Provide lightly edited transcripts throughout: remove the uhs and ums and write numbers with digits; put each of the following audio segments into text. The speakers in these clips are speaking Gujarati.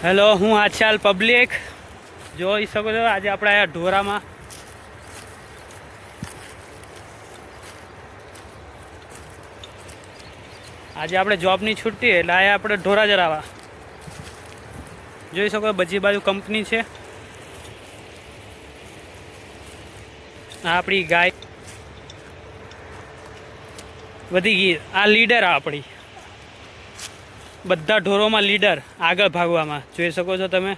હેલો, હું આછાલ પબ્લિક જોઈ શકો છો. આજે આપણે આયા ઢોરામાં. આજે આપણે જોબની છુટ્ટી એટલે આયા આપણે ઢોરા જરાવા. જોઈ શકો બધી બાજુ કંપની છે. આ આપણી ગાય વધી ગઈ. આ લીડર આપણી બધા ઢોરોમાં લીડર આગળ ભાગવામાં જોઈ શકો છો તમે.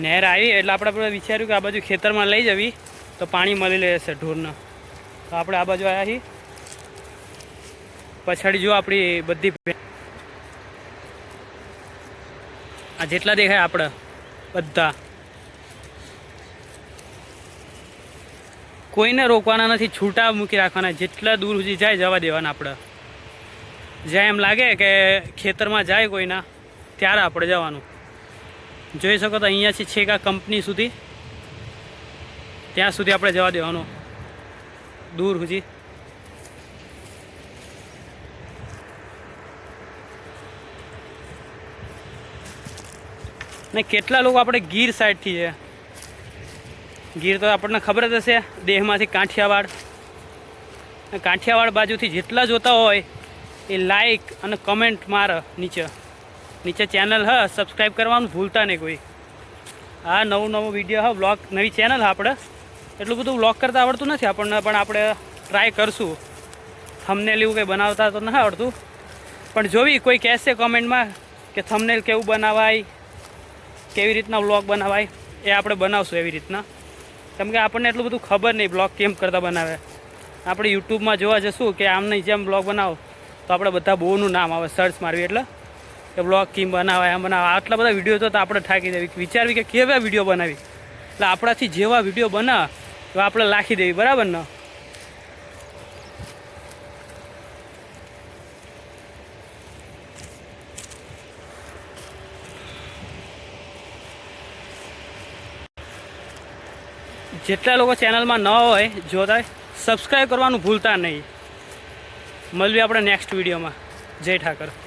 નહેર આવી એટલે આપણે વિચાર્યું કે આ બાજુ ખેતરમાં લઈ જવી તો પાણી મળી લેશે ઢોરને. તો આપણે આ બાજુ આવ્યા છીએ. પછાડી જો આપણી બધી આ જેટલા દેખાય આપણે બધા કોઈને રોકવાના નથી, છૂટા મૂકી રાખવાના. જેટલા દૂર સુધી જાય જવા દેવાના. આપણે જ્યાં એમ લાગે કે ખેતરમાં જાય કોઈના ત્યારે આપણે જવાનું. જોઈ શકો તો અહીંયાથી છેક આ કંપની સુધી ત્યાં સુધી આપણે જવા દેવાનું દૂર સુધી. ને કેટલા લોકો આપણે ગીર સાઈડથી છે. ગીર તો આપણને ખબર જ હશે, દેહમાંથી કાઠિયાવાડ બાજુથી જેટલા જોતા હોય એ લાઈક અને કમેન્ટ મારે નીચે ચેનલ હ સબસ્ક્રાઈબ કરવાનું ભૂલતા નહીં કોઈ. આ નવું વિડીયો હ વ્લોગ નવી ચેનલ હ. આપણે એટલું બધું વ્લોગ કરતાં આવડતું નથી આપણને, પણ આપણે ટ્રાય કરશું. થંબનેલ એવું કંઈ બનાવતા તો નથી આવડતું, પણ જોવી કોઈ કહેશે કોમેન્ટમાં કે થંબનેલ કેવું બનાવાય, કેવી રીતના વ્લોગ બનાવાય, એ આપણે બનાવશું એવી રીતના. કેમ કે આપણને એટલું બધું ખબર નહીં બ્લોગ કેમ કરતાં બનાવે. આપણે યુટ્યુબમાં જોવા જશું કે આમની જેમ બ્લોગ બનાવો તો આપણે બધા બહુનું નામ આવે સર્ચ મારવી એટલે કે બ્લોગ કેમ બનાવાય, આમ બનાવે. આટલા બધા વિડીયો તો આપણે થાકી દેવી, વિચારવી કે કેવા વિડીયો બનાવી. એટલે આપણાથી જેવા વિડીયો બનાવે તો આપણે લાખી દેવી, બરાબર ને? જેટલા લોકો ચેનલમાં ન હોય જોતા સબસ્ક્રાઈબ કરવાનું ભૂલતા નહીં. મળીએ આપણે નેક્સ્ટ વિડીયોમાં. જય ઠાકર.